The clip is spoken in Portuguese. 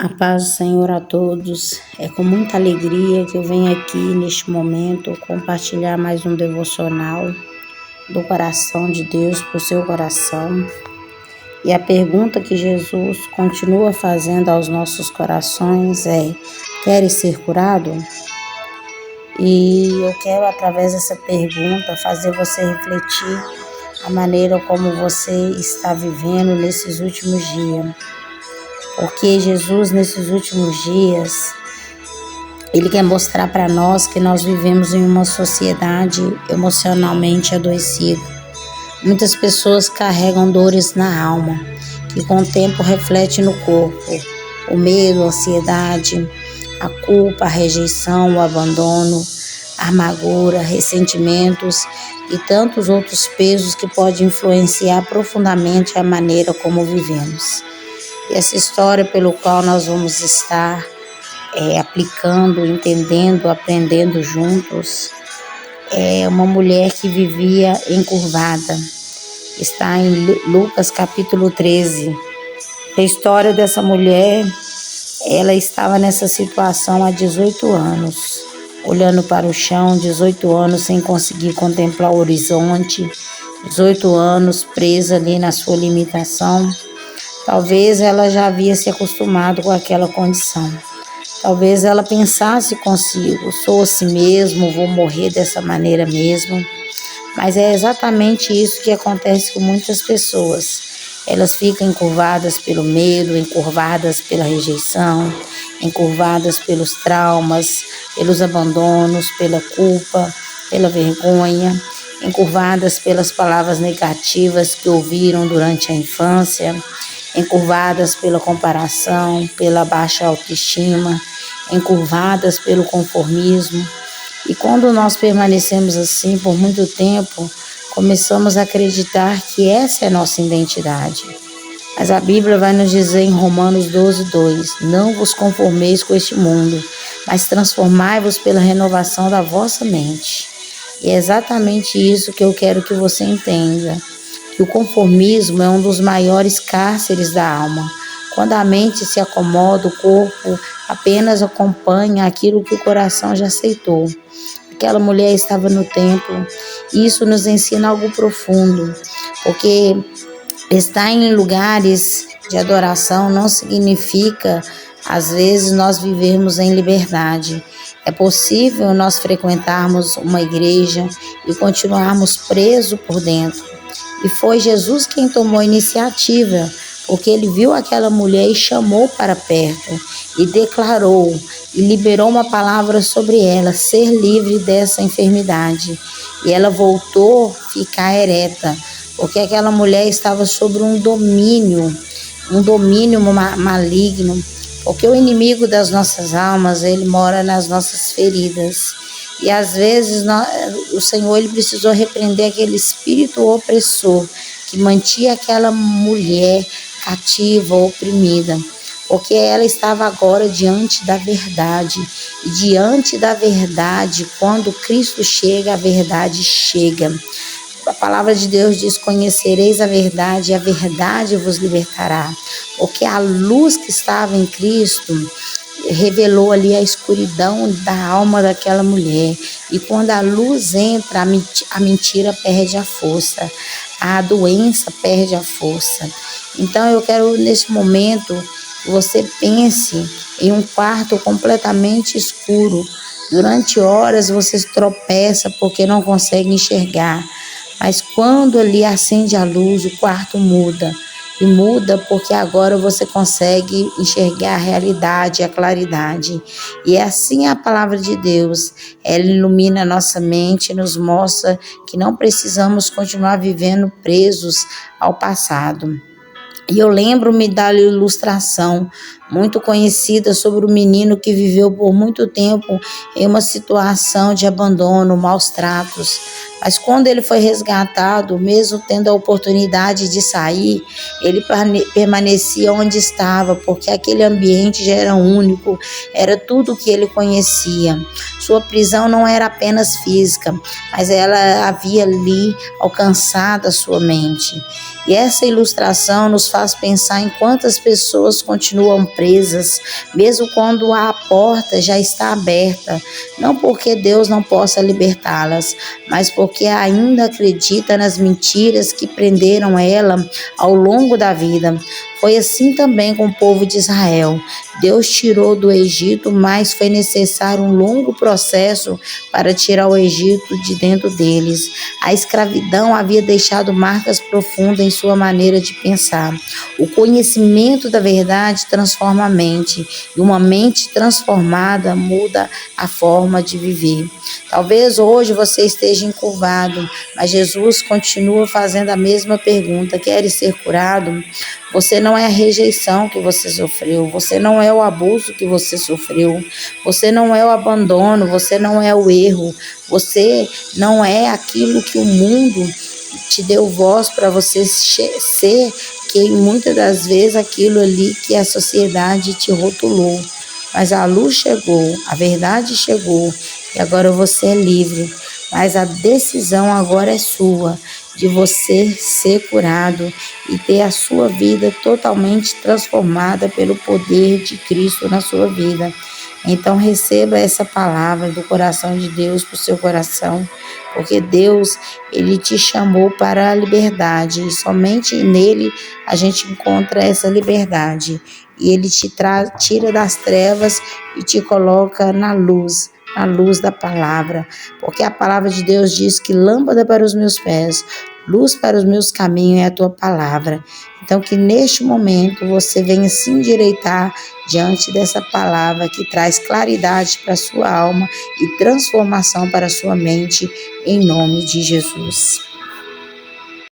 A paz do Senhor a todos. É com muita alegria que eu venho aqui neste momento compartilhar mais um devocional do coração de Deus para o seu coração. E a pergunta que Jesus continua fazendo aos nossos corações é: queres ser curado? E eu quero, através dessa pergunta, fazer você refletir a maneira como você está vivendo nesses últimos dias. Porque Jesus, nesses últimos dias, Ele quer mostrar para nós que nós vivemos em uma sociedade emocionalmente adoecida. Muitas pessoas carregam dores na alma, que com o tempo reflete no corpo. O medo, a ansiedade, a culpa, a rejeição, o abandono, a amargura, ressentimentos e tantos outros pesos que podem influenciar profundamente a maneira como vivemos. E essa história pelo qual nós vamos estar aplicando, entendendo, aprendendo juntos, é uma mulher que vivia encurvada. Está em Lucas capítulo 13. A história dessa mulher, ela estava nessa situação há 18 anos, olhando para o chão, 18 anos sem conseguir contemplar o horizonte, 18 anos presa ali na sua limitação. Talvez ela já havia se acostumado com aquela condição. Talvez ela pensasse consigo: sou assim mesmo, vou morrer dessa maneira mesmo. Mas é exatamente isso que acontece com muitas pessoas. Elas ficam encurvadas pelo medo, encurvadas pela rejeição, encurvadas pelos traumas, pelos abandonos, pela culpa, pela vergonha, encurvadas pelas palavras negativas que ouviram durante a infância, encurvadas pela comparação, pela baixa autoestima, encurvadas pelo conformismo. E quando nós permanecemos assim por muito tempo, começamos a acreditar que essa é a nossa identidade. Mas a Bíblia vai nos dizer em Romanos 12:2: não vos conformeis com este mundo, mas transformai-vos pela renovação da vossa mente. E é exatamente isso que eu quero que você entenda. Que o conformismo é um dos maiores cárceres da alma. Quando a mente se acomoda, o corpo apenas acompanha aquilo que o coração já aceitou. Aquela mulher estava no templo, e isso nos ensina algo profundo, porque estar em lugares de adoração não significa, às vezes, nós vivermos em liberdade. É possível nós frequentarmos uma igreja e continuarmos presos por dentro. E foi Jesus quem tomou a iniciativa, porque ele viu aquela mulher e chamou para perto, e declarou, e liberou uma palavra sobre ela, ser livre dessa enfermidade. E ela voltou a ficar ereta, porque aquela mulher estava sobre um domínio maligno, porque o inimigo das nossas almas, ele mora nas nossas feridas. E às vezes o Senhor ele precisou repreender aquele espírito opressor que mantinha aquela mulher cativa, oprimida, porque ela estava agora diante da verdade. E diante da verdade, quando Cristo chega, a verdade chega. A palavra de Deus diz: conhecereis a verdade e a verdade vos libertará. Porque a luz que estava em Cristo revelou ali a escuridão da alma daquela mulher. E quando a luz entra, a mentira perde a força, a doença perde a força. Então eu quero nesse momento que você pense em um quarto completamente escuro. Durante horas você tropeça porque não consegue enxergar, mas quando ali acende a luz, o quarto muda. E muda porque agora você consegue enxergar a realidade, a claridade. E é assim a palavra de Deus. Ela ilumina a nossa mente, nos mostra que não precisamos continuar vivendo presos ao passado. E eu lembro-me da ilustração muito conhecida sobre o menino que viveu por muito tempo em uma situação de abandono, maus tratos. Mas quando ele foi resgatado, mesmo tendo a oportunidade de sair, ele permanecia onde estava, porque aquele ambiente já era único, era tudo o que ele conhecia. Sua prisão não era apenas física, mas ela havia ali alcançado a sua mente. E essa ilustração nos faz pensar em quantas pessoas continuam presas, mesmo quando a porta já está aberta, não porque Deus não possa libertá-las, mas porque ainda acredita nas mentiras que prenderam ela ao longo da vida. Foi assim também com o povo de Israel. Deus tirou do Egito, mas foi necessário um longo processo para tirar o Egito de dentro deles. A escravidão havia deixado marcas profundas em sua maneira de pensar. O conhecimento da verdade transforma a mente, e uma mente transformada muda a forma de viver. Talvez hoje você esteja encurvado, mas Jesus continua fazendo a mesma pergunta: queres ser curado? Você não é a rejeição que você sofreu, você não é o abuso que você sofreu, você não é o abandono, você não é o erro, você não é aquilo que o mundo te deu voz para você ser, que muitas das vezes aquilo ali que a sociedade te rotulou. Mas a luz chegou, a verdade chegou e agora você é livre. Mas a decisão agora é sua, de você ser curado e ter a sua vida totalmente transformada pelo poder de Cristo na sua vida. Então receba essa palavra do coração de Deus para o seu coração, porque Deus, Ele te chamou para a liberdade e somente nele a gente encontra essa liberdade. E Ele te tira das trevas e te coloca na luz da palavra, porque a palavra de Deus diz que lâmpada para os meus pés, luz para os meus caminhos é a tua palavra. Então que neste momento você venha se endireitar diante dessa palavra que traz claridade para a sua alma e transformação para a sua mente, em nome de Jesus.